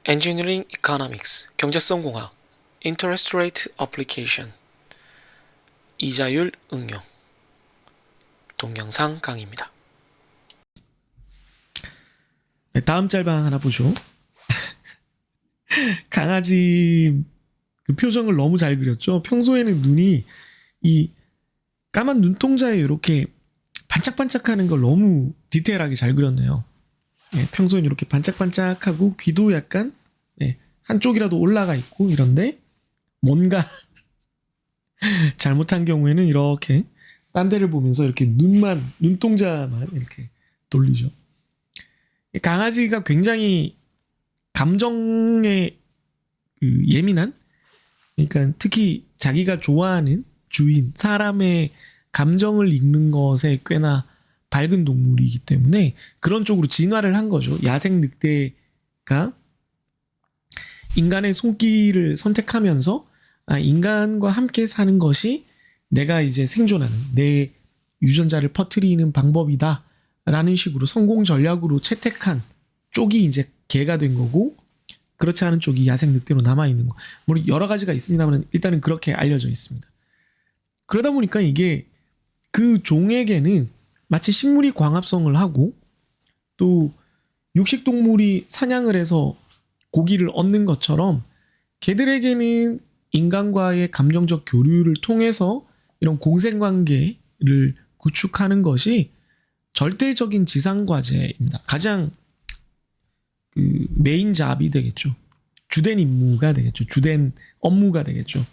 Engineering Economics, 경제성공학, Interest Rate Application, 이자율 응용, 동영상 강의입니다. 네, 다음 짤방 하나 보죠. 강아지 그 표정을 너무 잘 그렸죠. 평소에는 눈이 이 까만 눈동자에 이렇게 반짝반짝하는 걸 너무 디테일하게 잘 그렸네요. 네, 평소에는 이렇게 반짝반짝하고 귀도 약간 한쪽이라도 올라가 있고 이런데 뭔가 잘못한 경우에는 이렇게 딴 데를 보면서 이렇게 눈동자만 이렇게 돌리죠. 강아지가 굉장히 감정에 예민한, 그러니까 특히 자기가 좋아하는 주인, 사람의 감정을 읽는 것에 꽤나 밝은 동물이기 때문에 그런 쪽으로 진화를 한 거죠. 야생 늑대가 인간의 손길을 선택하면서 인간과 함께 사는 것이 내가 이제 생존하는, 내 유전자를 퍼뜨리는 방법이다 라는 식으로 성공 전략으로 채택한 쪽이 이제 개가 된 거고, 그렇지 않은 쪽이 야생 늑대로 남아있는 거. 물론 여러 가지가 있습니다만 일단은 그렇게 알려져 있습니다. 그러다 보니까 이게 그 종에게는 마치 식물이 광합성을 하고 또 육식동물이 사냥을 해서 고기를 얻는 것처럼 개들에게는 인간과의 감정적 교류를 통해서 이런 공생관계를 구축하는 것이 절대적인 지상과제입니다. 가장 그 메인 잡이 되겠죠. 주된 임무가 되겠죠. 주된 업무가 되겠죠.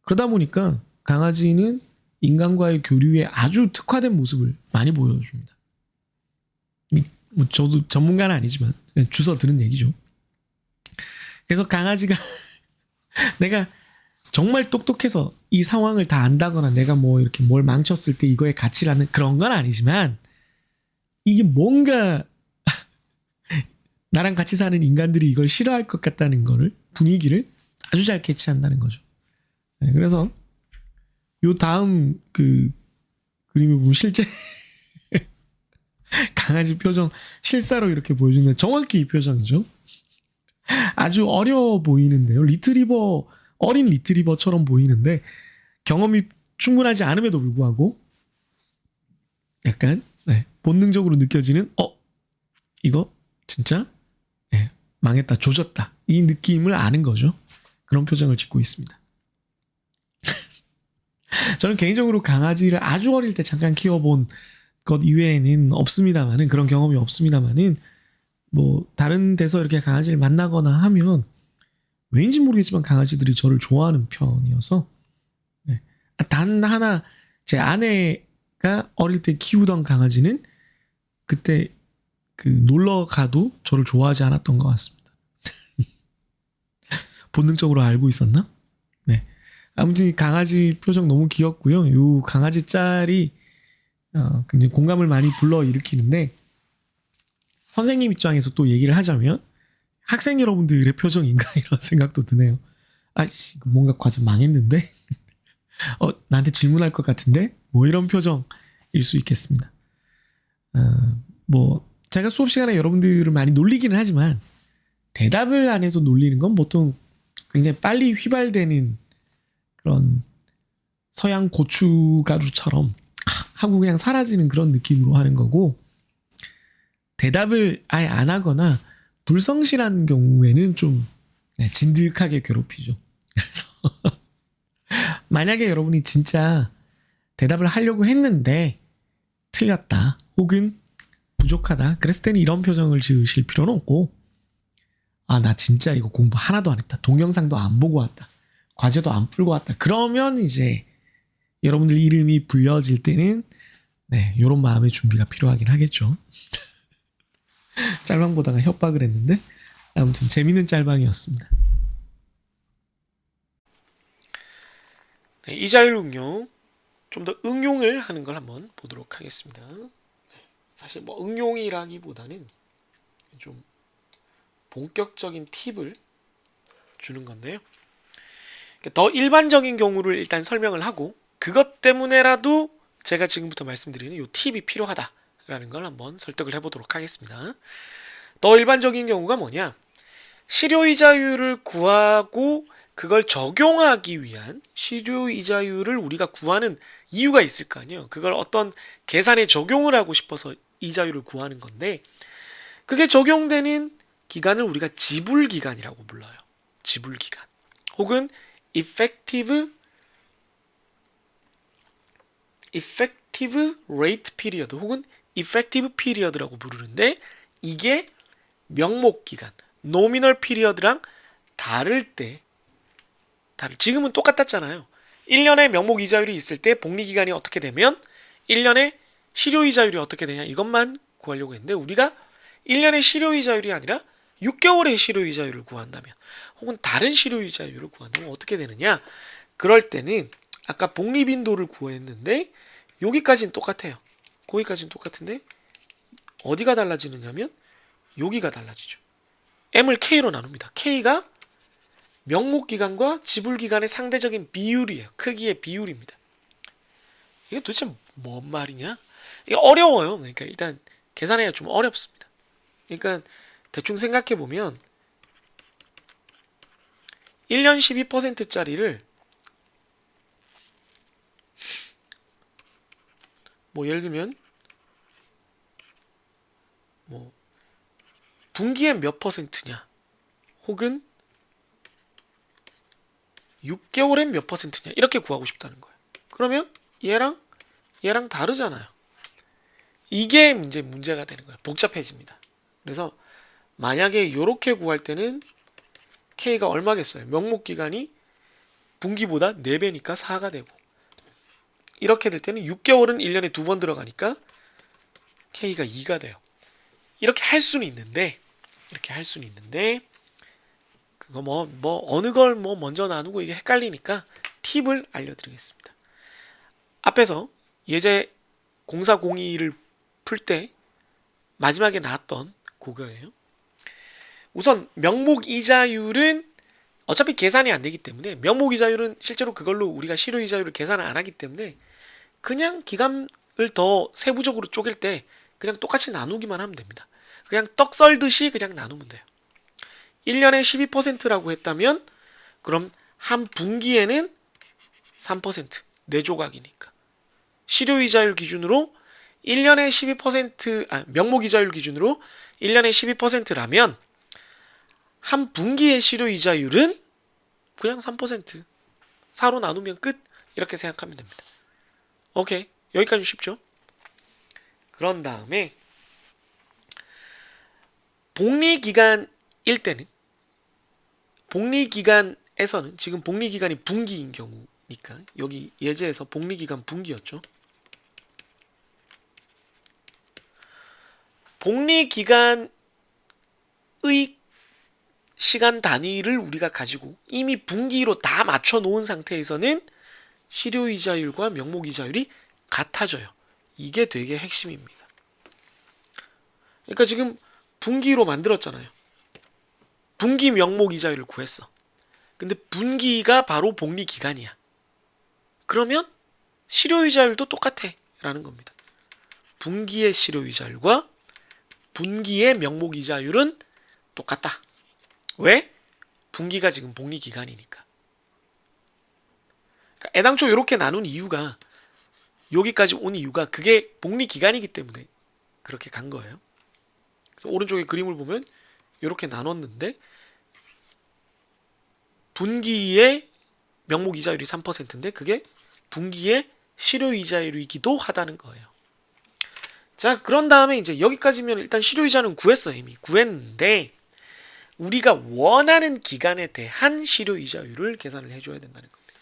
그러다 보니까 강아지는 인간과의 교류에 아주 특화된 모습을 많이 보여줍니다. 뭐 저도 전문가는 아니지만 주워 들은 얘기죠. 그래서 강아지가 내가 정말 똑똑해서 이 상황을 다 안다거나 내가 뭐 이렇게 뭘 망쳤을 때 이거에 가치를 하는 그런 건 아니지만, 이게 뭔가 나랑 같이 사는 인간들이 이걸 싫어할 것 같다는 거를, 분위기를 아주 잘 캐치한다는 거죠. 네, 그래서 요 다음 그 그림을 보면 실제 강아지 표정 실사로 이렇게 보여주는데 정확히 이 표정이죠. 아주 어려 보이는데요. 어린 리트리버처럼 보이는데 경험이 충분하지 않음에도 불구하고 약간 본능적으로 느껴지는 이거 진짜 망했다, 조졌다, 이 느낌을 아는 거죠. 그런 표정을 짓고 있습니다. 저는 개인적으로 강아지를 아주 어릴 때 잠깐 키워본 것 이외에는 없습니다만은, 그런 경험이 없습니다만은, 뭐 다른 데서 이렇게 강아지를 만나거나 하면 왠지 모르겠지만 강아지들이 저를 좋아하는 편이어서, 단 하나 제 아내가 어릴 때 키우던 강아지는 그때 그 놀러 가도 저를 좋아하지 않았던 것 같습니다. 본능적으로 알고 있었나? 네. 아무튼 이 강아지 표정 너무 귀엽고요. 이 강아지 짤이 굉장히 공감을 많이 불러일으키는데, 선생님 입장에서 또 얘기를 하자면 학생 여러분들의 표정인가 이런 생각도 드네요. 뭔가 과제 망했는데? 나한테 질문할 것 같은데? 뭐 이런 표정일 수 있겠습니다. 뭐 제가 수업 시간에 여러분들을 많이 놀리기는 하지만 대답을 안 해서 놀리는 건 보통 굉장히 빨리 휘발되는 그런 서양 고춧가루처럼 하고 그냥 사라지는 그런 느낌으로 하는 거고, 대답을 아예 안 하거나 불성실한 경우에는 좀 진득하게 괴롭히죠. 그래서 만약에 여러분이 진짜 대답을 하려고 했는데 틀렸다 혹은 부족하다 그랬을 때는 이런 표정을 지으실 필요는 없고, 나 진짜 이거 공부 하나도 안 했다, 동영상도 안 보고 왔다, 과제도 안 풀고 왔다, 그러면 이제 여러분들 이름이 불려질 때는 이런 마음의 준비가 필요하긴 하겠죠. 짤방 보다가 협박을 했는데 아무튼 재밌는 짤방이었습니다. 이자율 응용, 좀 더 응용을 하는 걸 한번 보도록 하겠습니다. 사실 뭐 응용이라기보다는 좀 본격적인 팁을 주는 건데요. 더 일반적인 경우를 일단 설명을 하고, 그것 때문에라도 제가 지금부터 말씀드리는 이 팁이 필요하다라는 걸 한번 설득을 해보도록 하겠습니다. 더 일반적인 경우가 뭐냐? 실효이자율을 구하고 그걸 적용하기 위한 실효이자율을 우리가 구하는 이유가 있을 거 아니에요. 그걸 어떤 계산에 적용을 하고 싶어서 이자율을 구하는 건데 그게 적용되는 기간을 우리가 지불기간이라고 불러요. 지불기간. 혹은 effective rate period 혹은 effective period라고 부르는데 이게 명목기간, nominal period랑 지금은 똑같았잖아요. 1년에 명목 이자율이 있을 때 복리기간이 어떻게 되면 1년에 실효이자율이 어떻게 되냐 이것만 구하려고 했는데 우리가 1년의 실효이자율이 아니라 6개월의 실효이자율을 구한다면 혹은 다른 실효이자율을 구한다면 어떻게 되느냐? 그럴 때는 아까 복리빈도를 구했는데 여기까지는 똑같아요. 거기까지는 똑같은데 어디가 달라지느냐면 여기가 달라지죠. M을 K로 나눕니다. K가 명목기간과 지불기간의 상대적인 비율이에요. 크기의 비율입니다. 이게 도대체 뭔 말이냐? 이게 어려워요. 그러니까 일단 계산해야 좀 어렵습니다. 그러니까 대충 생각해보면 1년 12%짜리를 뭐 예를 들면 뭐 분기에 몇 퍼센트냐 혹은 6개월엔 몇 퍼센트냐 이렇게 구하고 싶다는 거예요. 그러면 얘랑 다르잖아요. 이게 이제 문제가 되는 거예요. 복잡해집니다. 그래서 만약에 이렇게 구할 때는 K가 얼마겠어요? 명목기간이 분기보다 4배니까 4가 되고 이렇게 될 때는 6개월은 1년에 2번 들어가니까 K가 2가 돼요. 이렇게 할 수는 있는데 그거 어느 걸 먼저 나누고 이게 헷갈리니까 팁을 알려드리겠습니다. 앞에서 예제 0402를 풀 때 마지막에 나왔던 그거예요. 우선 명목이자율은 어차피 계산이 안 되기 때문에 명목이자율은 실제로 그걸로 우리가 실효이자율을 계산을 안 하기 때문에 그냥 기간을 더 세부적으로 쪼갤 때 그냥 똑같이 나누기만 하면 됩니다. 그냥 떡 썰듯이 그냥 나누면 돼요. 1년에 12%라고 했다면 그럼 한 분기에는 3%, 4조각이니까. 실효이자율 기준으로 1년에 명목이자율 기준으로 1년에 12%라면 한 분기의 실효이자율은 그냥 3%. 4로 나누면 끝. 이렇게 생각하면 됩니다. 오케이. 여기까지 쉽죠? 그런 다음에 복리기간일 때는 복리기간에서는 지금 복리기간이 분기인 경우니까 여기 예제에서 복리기간 분기였죠. 복리기간의 시간 단위를 우리가 가지고 이미 분기로 다 맞춰 놓은 상태에서는 실효이자율과 명목이자율이 같아져요. 이게 되게 핵심입니다. 그러니까 지금 분기로 만들었잖아요. 분기 명목이자율을 구했어. 근데 분기가 바로 복리기간이야. 그러면 실효이자율도 똑같아 라는 겁니다. 분기의 실효이자율과 분기의 명목이자율은 똑같다. 왜? 분기가 지금 복리기간이니까. 그러니까 애당초 이렇게 나눈 이유가 여기까지 온 이유가 그게 복리기간이기 때문에 그렇게 간 거예요. 그래서 오른쪽에 그림을 보면 이렇게 나눴는데 분기의 명목이자율이 3%인데 그게 분기의 실효이자율이기도 하다는 거예요. 자, 그런 다음에 이제 여기까지면 일단 실효이자는 구했어요. 이미 구했는데 우리가 원하는 기간에 대한 실효이자율을 계산을 해줘야 된다는 겁니다.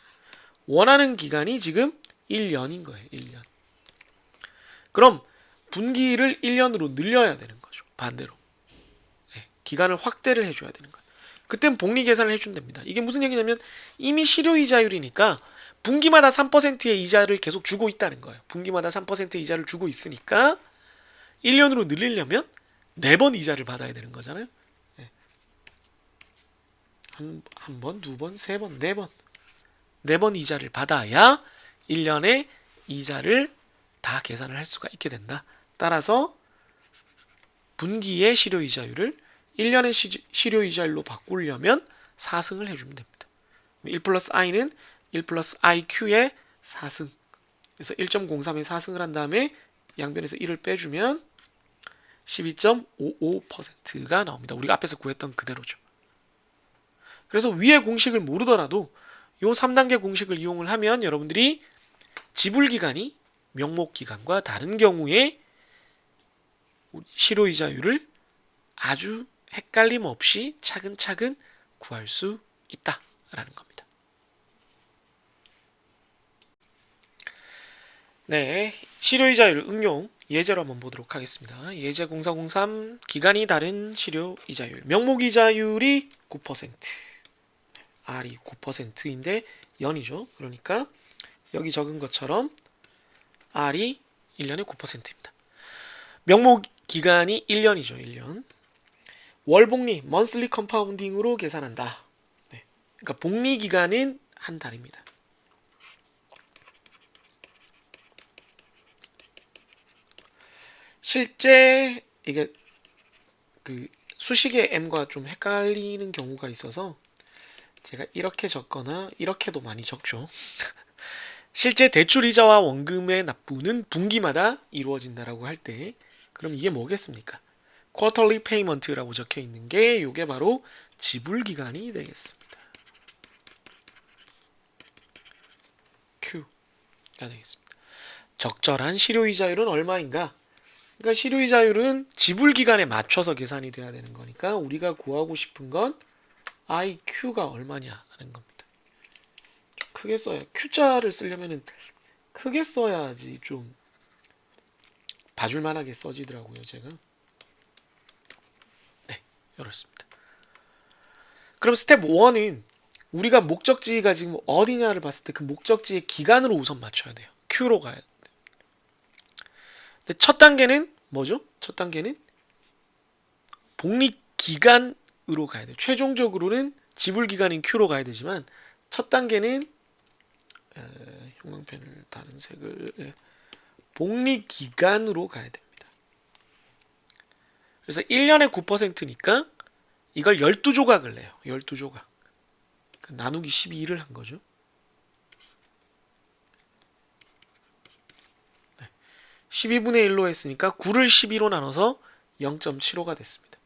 원하는 기간이 지금 1년인 거예요. 1년. 그럼 분기를 1년으로 늘려야 되는 거죠. 반대로. 네, 기간을 확대를 해줘야 되는 거예요. 그땐 복리 계산을 해준답니다. 이게 무슨 얘기냐면 이미 실효이자율이니까 분기마다 3%의 이자를 계속 주고 있다는 거예요. 분기마다 3%의 이자를 주고 있으니까 1년으로 늘리려면 4번 이자를 받아야 되는 거잖아요. 네. 한 번, 두 번, 세 번, 4번. 4번 이자를 받아야 1년에 이자를 다 계산을 할 수가 있게 된다. 따라서 분기의 실효이자율을 1년의 실효이자율로 바꾸려면 4승을 해주면 됩니다. 1 플러스 i는 1 플러스 iq의 4승. 그래서 1.03에 4승을 한 다음에 양변에서 1을 빼주면 12.55%가 나옵니다. 우리가 앞에서 구했던 그대로죠. 그래서 위의 공식을 모르더라도 이 3단계 공식을 이용을 하면 여러분들이 지불기간이 명목기간과 다른 경우에 실효이자율을 아주 헷갈림 없이 차근차근 구할 수 있다라는 겁니다. 네, 실효이자율 응용 예제로 한번 보도록 하겠습니다. 예제 0403 기간이 다른 실효이자율 명목이자율이 9% R이 9%인데 연이죠. 그러니까 여기 적은 것처럼 R이 1년에 9%입니다. 명목 기간이 1년이죠. 1년. 월복리 monthly compounding으로 계산한다. 네. 그러니까 복리 기간은 한 달입니다. 실제 이게 그 수식의 m과 좀 헷갈리는 경우가 있어서 제가 이렇게 적거나 이렇게도 많이 적죠. 실제 대출이자와 원금의 납부는 분기마다 이루어진다라고 할 때 그럼 이게 뭐겠습니까? quarterly payment라고 적혀 있는 게 이게 바로 지불 기간이 되겠습니다. Q가 되겠습니다. 적절한 실효이자율은 얼마인가? 그러니까 실효이자율은 지불 기간에 맞춰서 계산이 돼야 되는 거니까 우리가 구하고 싶은 건 IQ가 얼마냐 하는 겁니다. 좀 크게 써야 Q자를 쓰려면은 크게 써야지 좀 봐줄만하게 써지더라고요. 제가 네 이렇습니다. 그럼 스텝 1은 우리가 목적지가 지금 어디냐를 봤을 때 그 목적지의 기간으로 우선 맞춰야 돼요. Q로 가야 돼요. 근데 첫 단계는 뭐죠? 첫 단계는 복리 기간으로 가야 돼요. 최종적으로는 지불 기간인 Q로 가야 되지만 첫 단계는 형광펜을 다른 색을 복리 기간으로 가야 됩니다. 그래서 1년에 9%니까 이걸 12조각을 내요. 12조각. 나누기 12를 한 거죠. 12분의 1로 했으니까 9를 12로 나눠서 0.75가 됐습니다.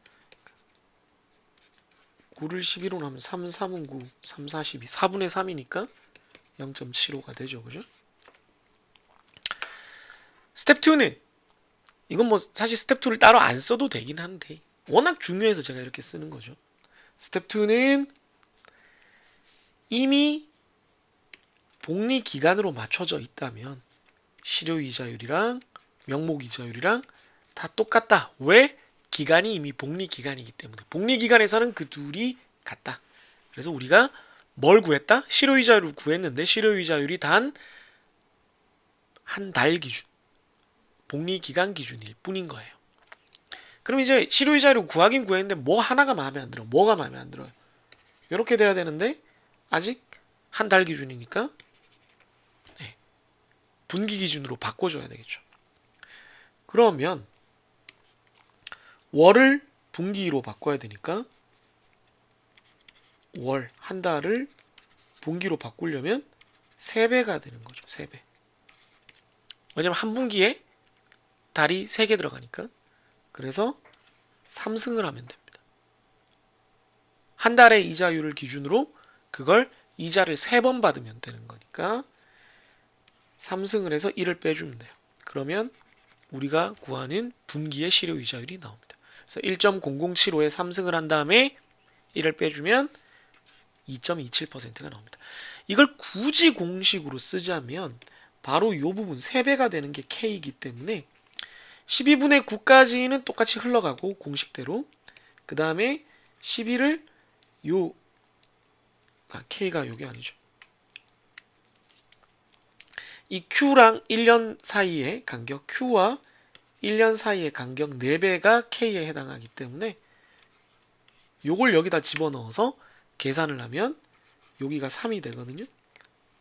9를 12로 나누면 3, 3은 9, 3, 4, 12, 4분의 3이니까 0.75가 되죠. 그죠? 스텝 2는 이건 뭐 사실 스텝 2를 따로 안 써도 되긴 한데 워낙 중요해서 제가 이렇게 쓰는 거죠. 스텝 2는 이미 복리 기간으로 맞춰져 있다면 실효이자율이랑 명목이자율이랑 다 똑같다. 왜? 기간이 이미 복리 기간이기 때문에. 복리 기간에서는 그 둘이 같다. 그래서 우리가 뭘 구했다? 실효이자율을 구했는데 실효이자율이 단 한 달 기준, 복리 기간 기준일 뿐인 거예요. 그럼 이제 실효이자율을 구하긴 구했는데 뭐 하나가 마음에 안 들어. 뭐가 마음에 안 들어요? 이렇게 돼야 되는데 아직 한 달 기준이니까 네. 분기 기준으로 바꿔줘야 되겠죠. 그러면 월을 분기로 바꿔야 되니까 월, 한 달을 분기로 바꾸려면 3배가 되는 거죠. 3배. 왜냐면 한 분기에 달이 3개 들어가니까. 그래서 3승을 하면 됩니다. 한 달의 이자율을 기준으로 그걸 이자를 3번 받으면 되는 거니까 3승을 해서 1을 빼주면 돼요. 그러면 우리가 구하는 분기의 실효이자율이 나옵니다. 그래서 1.0075에 3승을 한 다음에 1을 빼주면 2.27%가 나옵니다. 이걸 굳이 공식으로 쓰자면 바로 이 부분 3배가 되는 게 K이기 때문에 12분의 9까지는 똑같이 흘러가고 공식대로 그 다음에 11을 K가 요게 아니죠. 이 Q랑 1년 사이의 간격, Q와 1년 사이의 간격 4배가 K에 해당하기 때문에 요걸 여기다 집어넣어서 계산을 하면 여기가 3이 되거든요.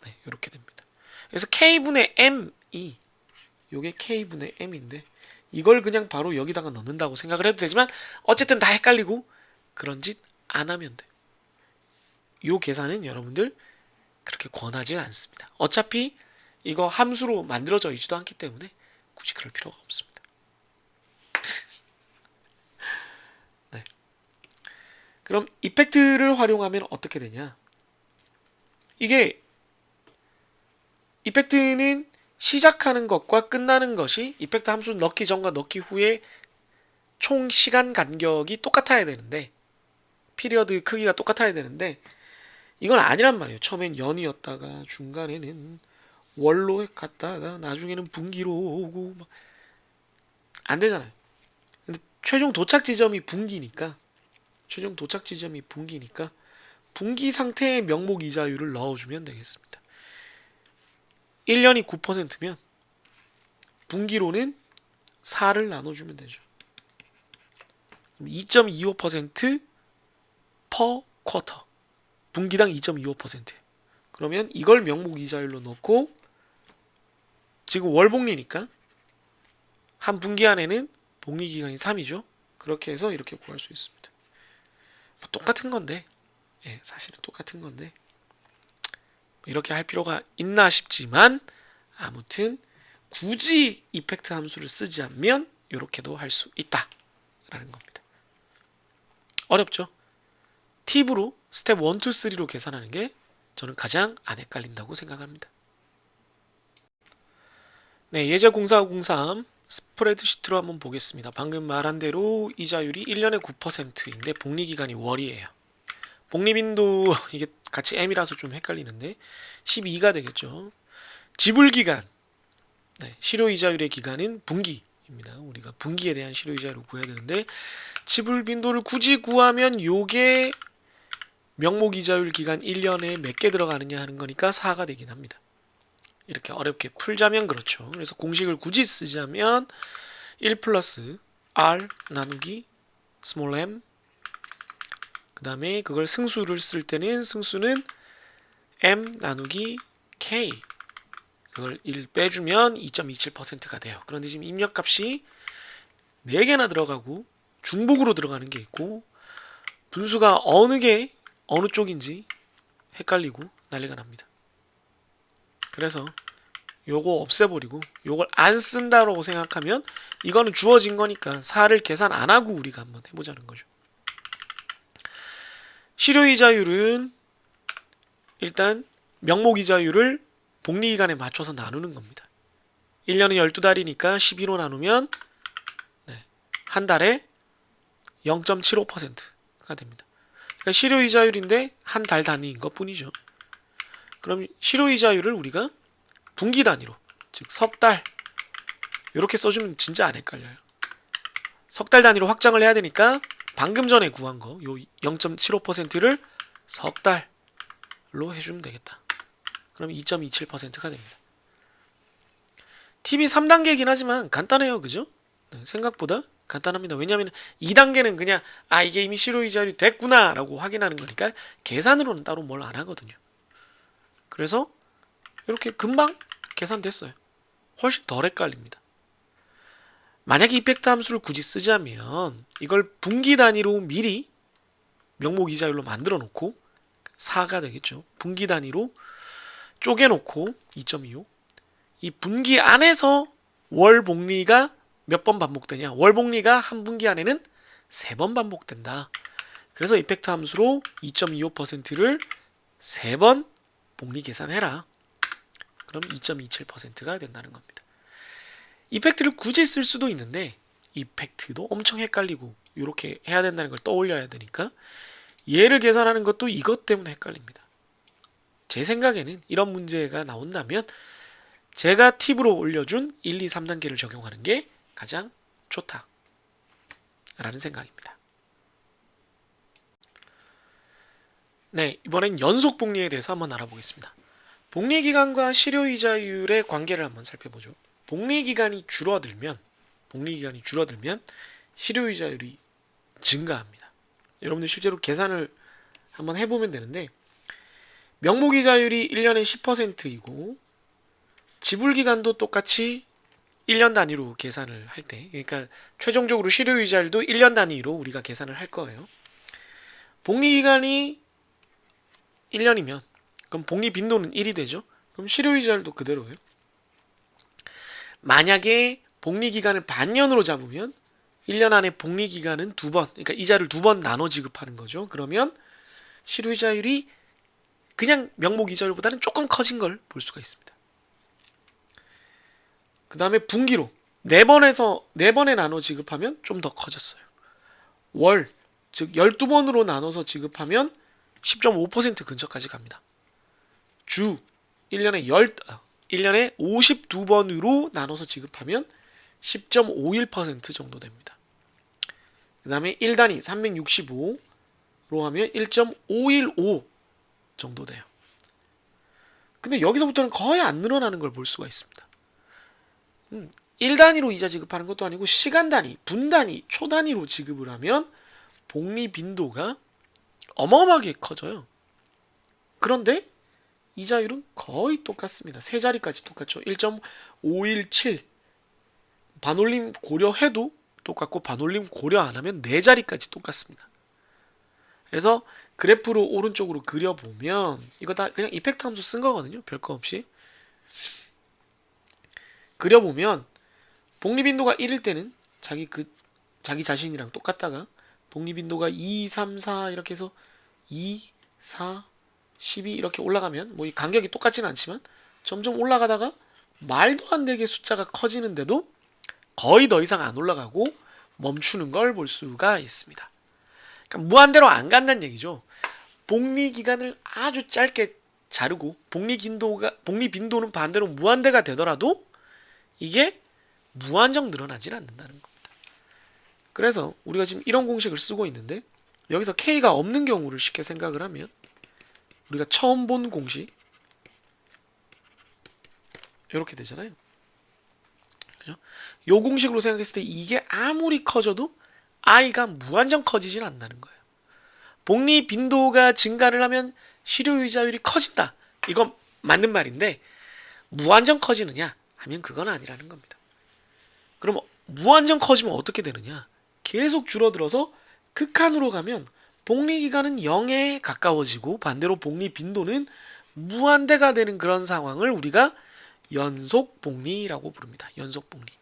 네, 이렇게 됩니다. 그래서 K분의 M이 요게 K분의 M인데 이걸 그냥 바로 여기다가 넣는다고 생각을 해도 되지만 어쨌든 다 헷갈리고 그런 짓 안 하면 돼. 요 계산은 여러분들 그렇게 권하지 않습니다. 어차피 이거 함수로 만들어져 있지도 않기 때문에 굳이 그럴 필요가 없습니다. 네. 그럼 이펙트를 활용하면 어떻게 되냐? 이게 이펙트는 시작하는 것과 끝나는 것이 이펙트 함수 넣기 전과 넣기 후에 총 시간 간격이 똑같아야 되는데, 피리어드 크기가 똑같아야 되는데 이건 아니란 말이에요. 처음엔 연이었다가 중간에는 월로 갔다가 나중에는 분기로 오고 안 되잖아요. 근데 최종 도착 지점이 분기니까 분기 상태의 명목 이자율을 넣어주면 되겠습니다. 1년이 9%면 분기로는 4를 나눠주면 되죠. 2.25% per quarter. 분기당 2.25%. 그러면 이걸 명목 이자율로 넣고, 지금 월복리니까 한 분기 안에는 복리 기간이 3이죠. 그렇게 해서 이렇게 구할 수 있습니다. 뭐 똑같은 건데, 예, 사실은 똑같은 건데 이렇게 할 필요가 있나 싶지만, 아무튼 굳이 이펙트 함수를 쓰지 않으면 이렇게도 할 수 있다라는 겁니다. 어렵죠? 팁으로 스텝 1, 2, 3로 계산하는 게 저는 가장 안 헷갈린다고 생각합니다. 네, 예제 0403 스프레드시트로 한번 보겠습니다. 방금 말한 대로 이자율이 1년에 9%인데 복리기간이 월이에요. 복리빈도 이게 같이 M이라서 좀 헷갈리는데 12가 되겠죠. 지불기간, 네, 실효이자율의 기간은 분기입니다. 우리가 분기에 대한 실효이자율을 구해야 되는데, 지불빈도를 굳이 구하면 요게 명목이자율 기간 1년에 몇 개 들어가느냐 하는 거니까 4가 되긴 합니다. 이렇게 어렵게 풀자면 그렇죠. 그래서 공식을 굳이 쓰자면 1 플러스 R 나누기 스몰 m, 그 다음에 그걸 승수를 쓸 때는 승수는 m 나누기 k, 그걸 1 빼주면 2.27%가 돼요. 그런데 지금 입력값이 4개나 들어가고 중복으로 들어가는 게 있고 분수가 어느 쪽인지 헷갈리고 난리가 납니다. 그래서 요거 없애버리고 요걸 안 쓴다고 생각하면 이거는 주어진 거니까 4를 계산 안 하고 우리가 한번 해보자는 거죠. 실효이자율은 일단 명목이자율을 복리기간에 맞춰서 나누는 겁니다. 1년에 12달이니까 12로 나누면 한 달에 0.75%가 됩니다. 그러니까 실효이자율인데 한 달 단위인 것 뿐이죠. 그럼 실효이자율을 우리가 분기 단위로, 즉 석 달, 이렇게 써주면 진짜 안 헷갈려요. 석 달 단위로 확장을 해야 되니까 방금 전에 구한 거, 요 0.75%를 석 달로 해주면 되겠다. 그럼 2.27%가 됩니다. 팁이 3단계이긴 하지만 간단해요. 그죠? 네, 생각보다 간단합니다. 왜냐하면 2단계는 그냥 이게 이미 실효이자율이 됐구나 라고 확인하는 거니까 계산으로는 따로 뭘 안 하거든요. 그래서 이렇게 금방 계산됐어요. 훨씬 덜 헷갈립니다. 만약에 이펙트 함수를 굳이 쓰자면 이걸 분기 단위로 미리 명목이자율로 만들어 놓고 4가 되겠죠. 분기 단위로 쪼개놓고 2.25, 이 분기 안에서 월 복리가 몇 번 반복되냐? 월 복리가 한 분기 안에는 3번 반복된다. 그래서 이펙트 함수로 2.25%를 3번 복리 계산해라. 그럼 2.27%가 된다는 겁니다. 이펙트를 굳이 쓸 수도 있는데 이펙트도 엄청 헷갈리고 이렇게 해야 된다는 걸 떠올려야 되니까 얘를 계산하는 것도 이것 때문에 헷갈립니다. 제 생각에는 이런 문제가 나온다면 제가 팁으로 올려준 1, 2, 3단계를 적용하는 게 가장 좋다라는 생각입니다. 네, 이번엔 연속 복리에 대해서 한번 알아보겠습니다. 복리기간과 실효이자율의 관계를 한번 살펴보죠. 복리기간이 줄어들면 실효이자율이 증가합니다. 여러분들 실제로 계산을 한번 해보면 되는데, 명목이자율이 1년에 10%이고 지불기간도 똑같이 1년 단위로 계산을 할 때, 그러니까 최종적으로 실효이자율도 1년 단위로 우리가 계산을 할 거예요. 복리기간이 1년이면 그럼 복리빈도는 1이 되죠. 그럼 실효이자율도 그대로예요. 만약에 복리기간을 반년으로 잡으면 1년 안에 복리기간은 2번, 그러니까 이자를 2번 나눠 지급하는 거죠. 그러면 실효이자율이 그냥 명목이자율보다는 조금 커진 걸 볼 수가 있습니다. 그 다음에 분기로 4번에 나눠 지급하면 좀 더 커졌어요. 월, 즉 12번으로 나눠서 지급하면 10.5% 근처까지 갑니다. 주, 1년에 52번으로 나눠서 지급하면 10.51% 정도 됩니다. 그 다음에 1단위 365로 하면 1.515 정도 돼요. 근데 여기서부터는 거의 안 늘어나는 걸 볼 수가 있습니다. 1단위로 이자 지급하는 것도 아니고 시간 단위, 분 단위, 초 단위로 지급을 하면 복리 빈도가 어마어마하게 커져요. 그런데 이자율은 거의 똑같습니다. 세 자리까지 똑같죠. 1.517 반올림 고려해도 똑같고 반올림 고려 안 하면 네 자리까지 똑같습니다. 그래서 그래프로 오른쪽으로 그려보면 이거 다 그냥 이펙트 함수 쓴 거거든요. 별거 없이. 그려보면 복리빈도가 1일 때는 자기 자신이랑 똑같다가 복리빈도가 2, 3, 4 이렇게 해서 2, 4, 12 이렇게 올라가면 뭐 이 간격이 똑같지는 않지만 점점 올라가다가 말도 안 되게 숫자가 커지는데도 거의 더 이상 안 올라가고 멈추는 걸 볼 수가 있습니다. 그러니까 무한대로 안 간다는 얘기죠. 복리 기간을 아주 짧게 자르고 복리빈도는 반대로 무한대가 되더라도 이게 무한정 늘어나질 않는다는 겁니다. 그래서 우리가 지금 이런 공식을 쓰고 있는데 여기서 K가 없는 경우를 쉽게 생각을 하면 우리가 처음 본 공식 이렇게 되잖아요. 그죠? 요 공식으로 생각했을 때 이게 아무리 커져도 I가 무한정 커지진 않는다는 거예요. 복리 빈도가 증가를 하면 실효이자율이 커진다. 이건 맞는 말인데 무한정 커지느냐 하면 그건 아니라는 겁니다. 그럼 무한정 커지면 어떻게 되느냐? 계속 줄어들어서 극한으로 가면 복리기간은 0에 가까워지고 반대로 복리빈도는 무한대가 되는 그런 상황을 우리가 연속복리라고 부릅니다. 연속복리.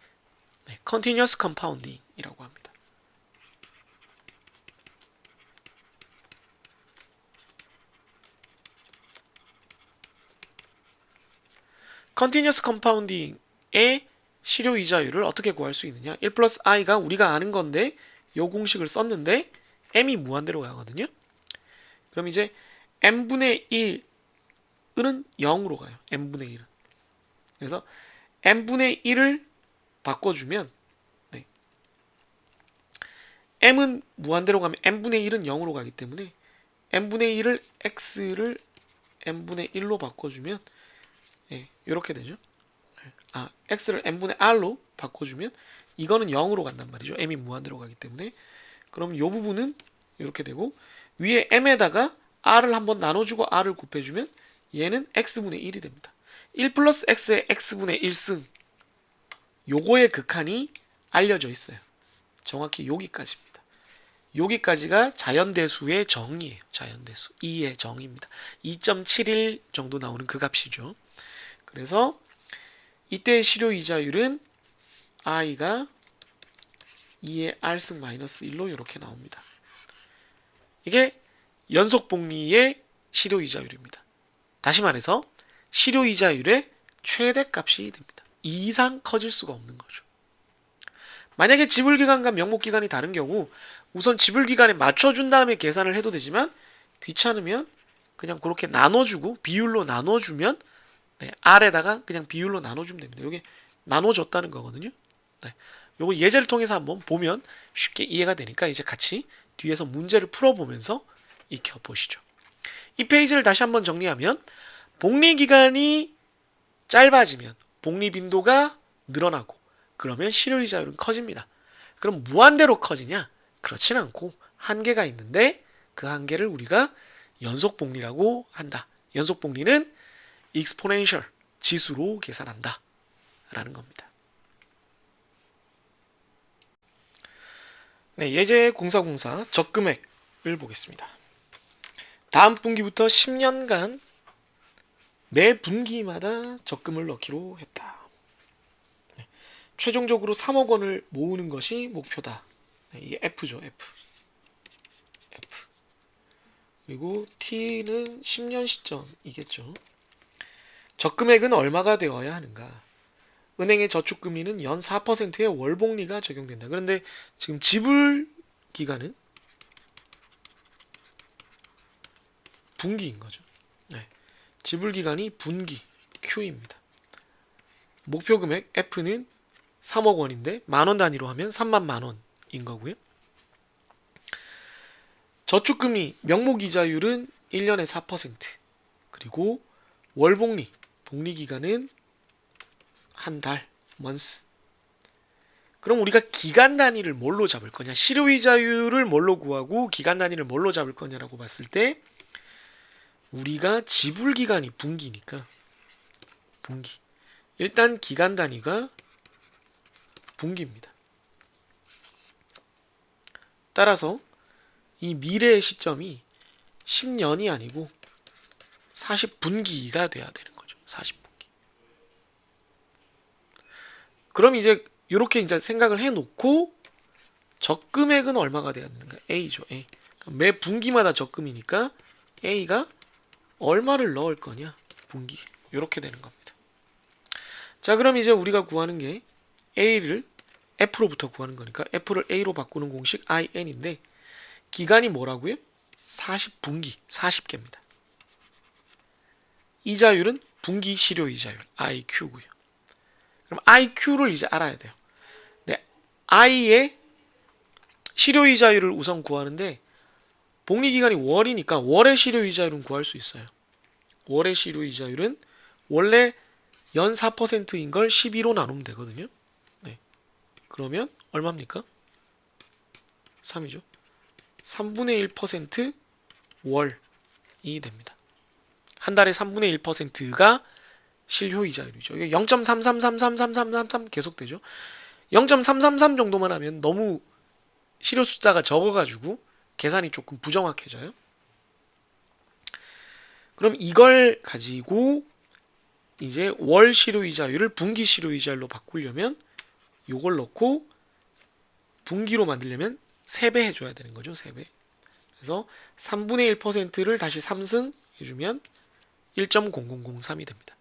네, Continuous Compounding이라고 합니다. Continuous Compounding의 실효이자율을 어떻게 구할 수 있느냐? 1 플러스 i가 우리가 아는 건데 요 공식을 썼는데 m이 무한대로 가거든요. 그럼 이제 n분의 1은 0으로 가요. n분의 1은. 그래서 n분의 1을 바꿔주면 네. m은 무한대로 가면 n분의 1은 0으로 가기 때문에 n분의 1을 x를 n분의 1로 바꿔주면 네, 이렇게 되죠. x를 n분의 r로 바꿔주면 이거는 0으로 간단 말이죠. m이 무한대로 가기 때문에. 그럼 이 부분은 이렇게 되고 위에 m에다가 r을 한번 나눠주고 r을 곱해주면 얘는 x분의 1이 됩니다. 1 플러스 x의 x분의 1승 요거의 극한이 알려져 있어요. 정확히 여기까지입니다. 여기까지가 자연대수의 정의예요. 자연대수 2의 정의입니다. 2.71 정도 나오는 그 값이죠. 그래서 이때 실효이자율은 i가 2의 r승 마이너스 1로 이렇게 나옵니다. 이게 연속복리의 실효이자율입니다. 다시 말해서 실효이자율의 최대값이 됩니다. 이 이상 커질 수가 없는 거죠. 만약에 지불기간과 명목기간이 다른 경우 우선 지불기간에 맞춰준 다음에 계산을 해도 되지만 귀찮으면 그냥 그렇게 나눠주고 비율로 나눠주면 네, R에다가 그냥 비율로 나눠주면 됩니다. 이게 나눠줬다는 거거든요. 네, 요거 예제를 통해서 한번 보면 쉽게 이해가 되니까 이제 같이 뒤에서 문제를 풀어보면서 익혀보시죠. 이 페이지를 다시 한번 정리하면 복리기간이 짧아지면 복리빈도가 늘어나고 그러면 실효이자율은 커집니다. 그럼 무한대로 커지냐? 그렇진 않고 한계가 있는데 그 한계를 우리가 연속복리라고 한다. 연속복리는 exponential 지수로 계산한다 라는 겁니다. 네, 예제 공사공사 적금액을 보겠습니다. 다음 분기부터 10년간 매 분기마다 적금을 넣기로 했다. 네. 최종적으로 3억 원을 모으는 것이 목표다. 네, 이게 F죠, F. 그리고 T는 10년 시점이겠죠. 적금액은 얼마가 되어야 하는가? 은행의 저축금리는 연 4%의 월복리가 적용된다. 그런데 지금 지불 기간은 분기인 거죠. 네. 지불 기간이 분기 Q입니다. 목표 금액 F는 3억 원인데 만원 단위로 하면 3만 원인 거고요. 저축금리 명목이자율은 1년에 4%. 그리고 월복리, 복리기간은 한 달, month. 그럼 우리가 기간 단위를 뭘로 잡을 거냐? 실효이자율을 뭘로 구하고 기간 단위를 뭘로 잡을 거냐라고 봤을 때 우리가 지불기간이 분기니까 분기. 일단 기간 단위가 분기입니다. 따라서 이 미래의 시점이 10년이 아니고 40분기가 돼야 되는 거죠. 40분기. 그럼 이제 이렇게 이제 생각을 해놓고 적금액은 얼마가 돼야 되는가? A죠. A. 매 분기마다 적금이니까 A가 얼마를 넣을 거냐? 분기. 이렇게 되는 겁니다. 자, 그럼 이제 우리가 구하는 게 A를 F로부터 구하는 거니까 F를 A로 바꾸는 공식 IN인데 기간이 뭐라고요? 40분기, 40개입니다. 이자율은 분기 실효이자율, IQ고요. 그럼 IQ를 이제 알아야 돼요. 네, I의 실효이자율을 우선 구하는데 복리기간이 월이니까 월의 실효이자율은 구할 수 있어요. 월의 실효이자율은 원래 연 4%인 걸 12로 나누면 되거든요. 네. 그러면 얼마입니까? 3이죠. 3분의 1% 월이 됩니다. 한 달에 3분의 1%가 실효이자율이죠. 이게 0.33333333 계속 되죠. 0.333 정도만 하면 너무 실효 숫자가 적어가지고 계산이 조금 부정확해져요. 그럼 이걸 가지고 이제 월 실효이자율을 분기 실효이자율로 바꾸려면 요걸 넣고 분기로 만들려면 3배 해줘야 되는 거죠. 3배. 그래서 3분의 1%를 다시 3승 해주면 1.0003이 됩니다.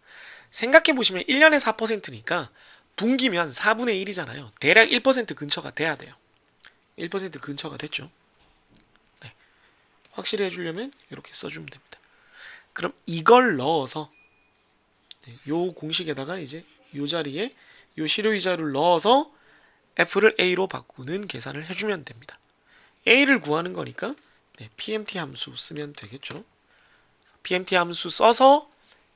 생각해보시면 1년에 4%니까 분기면 4분의 1이잖아요. 대략 1% 근처가 돼야 돼요. 1% 근처가 됐죠. 네. 확실히 해주려면 이렇게 써주면 됩니다. 그럼 이걸 넣어서 요 공식에다가 이제 요 자리에 요 실효이자를 넣어서 F를 A로 바꾸는 계산을 해주면 됩니다. A를 구하는 거니까 PMT 함수 쓰면 되겠죠. PMT 함수 써서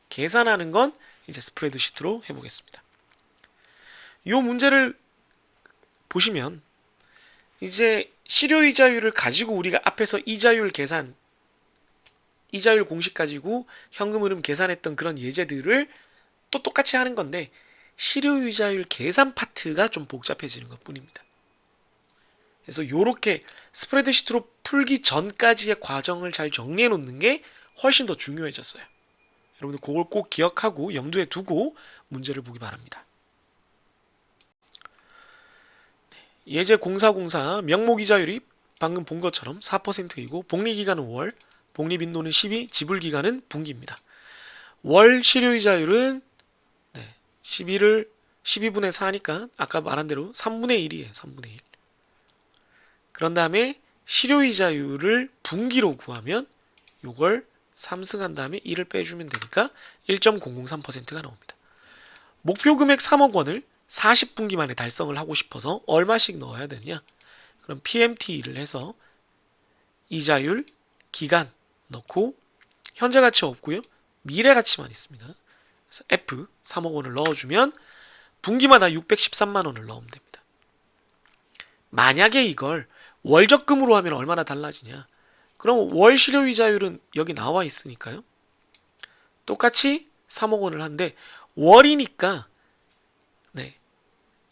계산하는 건 이제 스프레드시트로 해보겠습니다. 이 문제를 보시면 이제 실효이자율을 가지고 우리가 앞에서 이자율 계산, 이자율 공식 가지고 현금 흐름 계산했던 그런 예제들을 또 똑같이 하는 건데 실효이자율 계산 파트가 좀 복잡해지는 것 뿐입니다. 그래서 이렇게 스프레드시트로 풀기 전까지의 과정을 잘 정리해 놓는 게 훨씬 더 중요해졌어요. 여러분들 그걸 꼭 기억하고 염두에 두고 문제를 보기 바랍니다. 예제 0404 명목이자율이 방금 본 것처럼 4%이고 복리기간은 월, 복리빈도는 12, 지불기간은 분기입니다. 월 실효이자율은 12분의 4니까 아까 말한 대로 3분의 1이에요. 3분의 1. 그런 다음에 실효이자율을 분기로 구하면 요걸 3승한 다음에 1을 빼주면 되니까 1.003%가 나옵니다. 목표 금액 3억 원을 40분기 만에 달성을 하고 싶어서 얼마씩 넣어야 되냐? 그럼 PMT를 해서 이자율, 기간 넣고 현재 가치 없고요. 미래 가치만 있습니다. 그래서 F 3억 원을 넣어주면 분기마다 613만 원을 넣으면 됩니다. 만약에 이걸 월적금으로 하면 얼마나 달라지냐? 그럼 월 실효이자율은 여기 나와 있으니까요. 똑같이 3억 원을 하는데 월이니까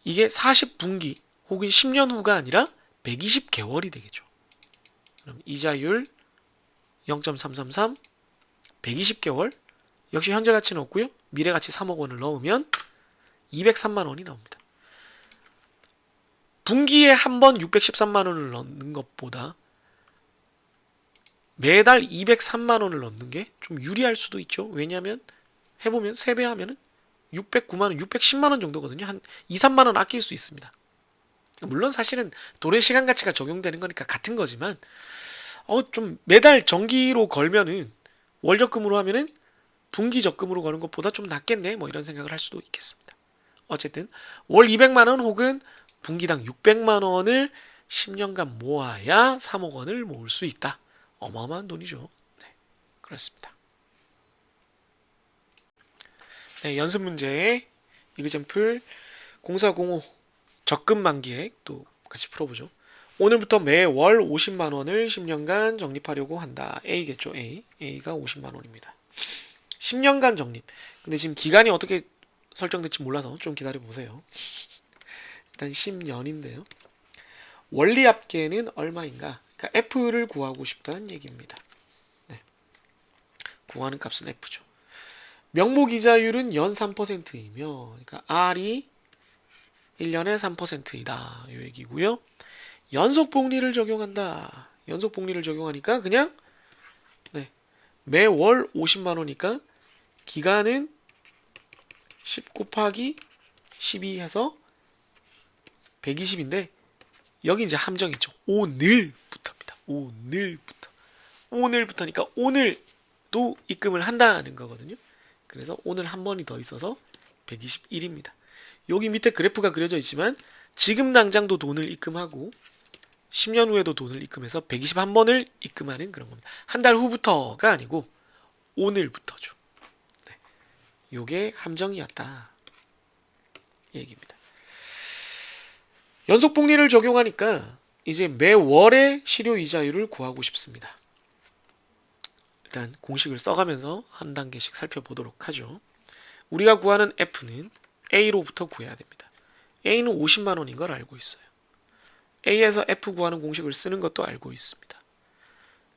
이게 40분기 혹은 10년 후가 아니라 120개월이 되겠죠. 그럼 이자율 0.333 120개월 역시 현재 가치는 없고요. 미래 가치 3억 원을 넣으면 203만 원이 나옵니다. 분기에 한 번 613만 원을 넣는 것보다 매달 203만 원을 넣는 게 좀 유리할 수도 있죠. 왜냐하면 해보면 3배 하면은 609만 원, 610만 원 정도거든요. 한 2, 3만 원 아낄 수 있습니다. 물론 사실은 돈의 시간 가치가 적용되는 거니까 같은 거지만 좀 매달 정기로 걸면은 월 적금으로 하면은 분기 적금으로 거는 것보다 좀 낫겠네 뭐 이런 생각을 할 수도 있겠습니다. 어쨌든 월 200만 원 혹은 분기당 600만 원을 10년간 모아야 3억 원을 모을 수 있다. 어마어마한 돈이죠. 네, 그렇습니다. 네, 연습 문제 이그잼플 0405 적금 만기액 또 같이 풀어보죠. 오늘부터 매월 50만 원을 10년간 적립하려고 한다. A겠죠. A가 50만 원입니다. 10년간 적립. 근데 지금 기간이 어떻게 설정될지 몰라서 좀 기다려 보세요. 일단 10년인데요. 원리 합계는 얼마인가? 그러니까 F를 구하고 싶다는 얘기입니다. 네. 구하는 값은 F죠. 명목 이자율은 연 3%이며 그러니까 R이 1년에 3%이다. 이 얘기고요. 연속 복리를 적용한다. 연속 복리를 적용하니까 그냥 매월 50만 원이니까 기간은 10 곱하기 12 해서 120인데 여기 이제 함정이 있죠. 오늘부터입니다. 오늘부터니까 오늘도 입금을 한다는 거거든요. 그래서 오늘 한 번이 더 있어서 121입니다. 여기 밑에 그래프가 그려져 있지만 지금 당장도 돈을 입금하고 10년 후에도 돈을 입금해서 121번을 입금하는 그런 겁니다. 한 달 후부터가 아니고 오늘부터죠. 네. 요게 함정이었다. 이 얘기입니다. 연속 복리를 적용하니까 이제 매월의 실효 이자율을 구하고 싶습니다. 일단 공식을 써가면서 한 단계씩 살펴보도록 하죠. 우리가 구하는 F는 A로부터 구해야 됩니다. A는 50만 원인 걸 알고 있어요. A에서 F 구하는 공식을 쓰는 것도 알고 있습니다.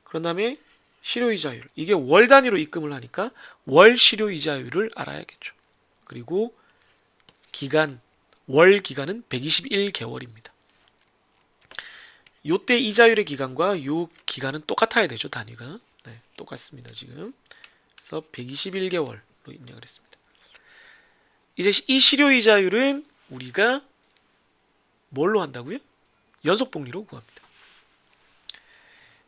그런 다음에 실효이자율. 이게 월 단위로 입금을 하니까 월 실효이자율을 알아야겠죠. 그리고 월 기간은 121개월입니다. 요때 이자율의 기간과 요 기간은 똑같아야 되죠. 단위가. 네, 똑같습니다. 지금. 그래서 121개월로 입력을 했습니다. 이제 이 실효이자율은 우리가 뭘로 한다고요? 연속복리로 구합니다.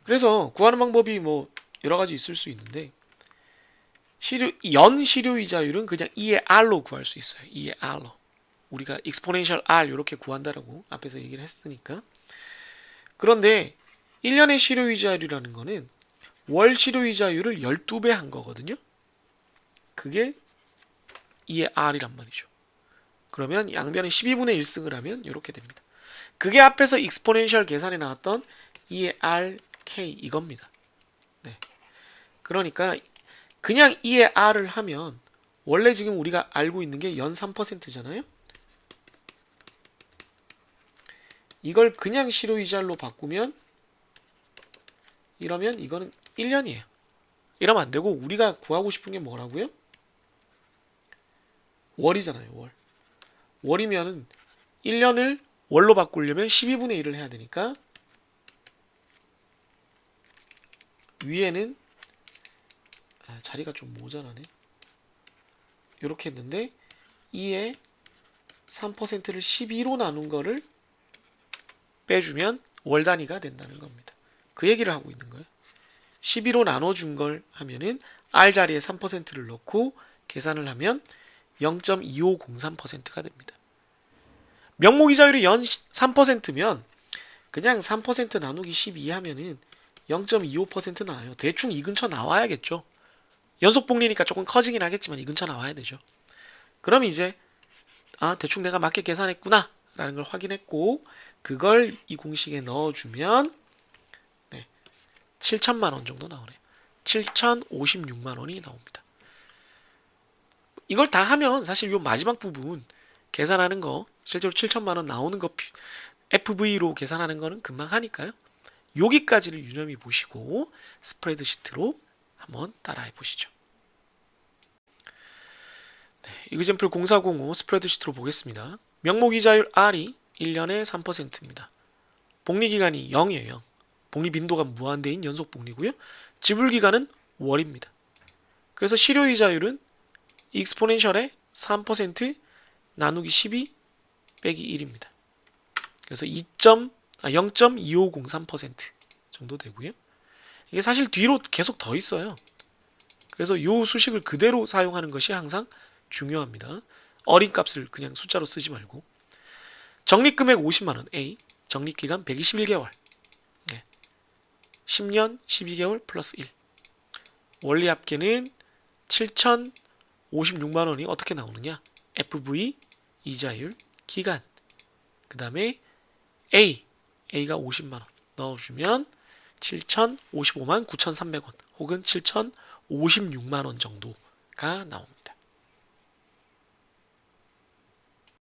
그래서 구하는 방법이 뭐 여러 가지 있을 수 있는데 연 실효이자율은 그냥 2의 R로 구할 수 있어요. 2의 R로. 우리가 exponential R 이렇게 구한다라고 앞에서 얘기를 했으니까. 그런데 1년의 실효이자율이라는 거는 월 실효이자율을 12배 한 거거든요. 그게 2의 R이란 말이죠. 그러면 양변에 12분의 1승을 하면 이렇게 됩니다. 그게 앞에서 exponential 계산에 나왔던 2의 RK 이겁니다. 네. 그러니까 그냥 2의 R을 하면 원래 지금 우리가 알고 있는 게 연 3%잖아요. 이걸 그냥 실효이자율로 바꾸면 이러면 이거는 1년이에요. 이러면 안 되고 우리가 구하고 싶은 게 뭐라고요? 월이잖아요. 월. 월이면은 1년을 월로 바꾸려면 12분의 1을 해야 되니까 위에는 자리가 좀 모자라네. 이렇게 했는데 2에 3%를 12로 나눈 거를 빼주면 월 단위가 된다는 겁니다. 그 얘기를 하고 있는 거예요. 12로 나눠준 걸 하면은 R 자리에 3%를 넣고 계산을 하면 0.2503%가 됩니다. 명목이자율이 연 3%면 그냥 3% 나누기 12 하면은 0.25% 나와요. 대충 이 근처 나와야겠죠. 연속복리니까 조금 커지긴 하겠지만 이 근처 나와야 되죠. 그럼 이제 대충 내가 맞게 계산했구나 라는 걸 확인했고 그걸 이 공식에 넣어주면 7천만 원 정도 나오네요. 7,056만 원이 나옵니다. 이걸 다 하면 사실 이 마지막 부분 계산하는 거 실제로 7천만 원 나오는 거 FV로 계산하는 거는 금방 하니까요. 여기까지를 유념해 보시고 스프레드시트로 한번 따라해 보시죠. 네, 이그젠플 0405 스프레드시트로 보겠습니다. 명목이자율 R이 1년에 3%입니다. 복리기간이 0이에요. 0. 복리빈도가 무한대인 연속복리고요. 지불기간은 월입니다. 그래서 실효이자율은 익스포넨셜의 3% 나누기 12 빼기 1입니다. 그래서 0.2503% 정도 되고요. 이게 사실 뒤로 계속 더 있어요. 그래서 이 수식을 그대로 사용하는 것이 항상 중요합니다. 어린 값을 그냥 숫자로 쓰지 말고. 적립금액 50만원 A, 적립기간 121개월, 10년 12개월 플러스 1. 원리합계는 7,056만원이 어떻게 나오느냐? FV, 이자율, 기간, 그 다음에 A가 50만원 넣어주면 7,055만 9,300원 혹은 7,056만원 정도가 나옵니다.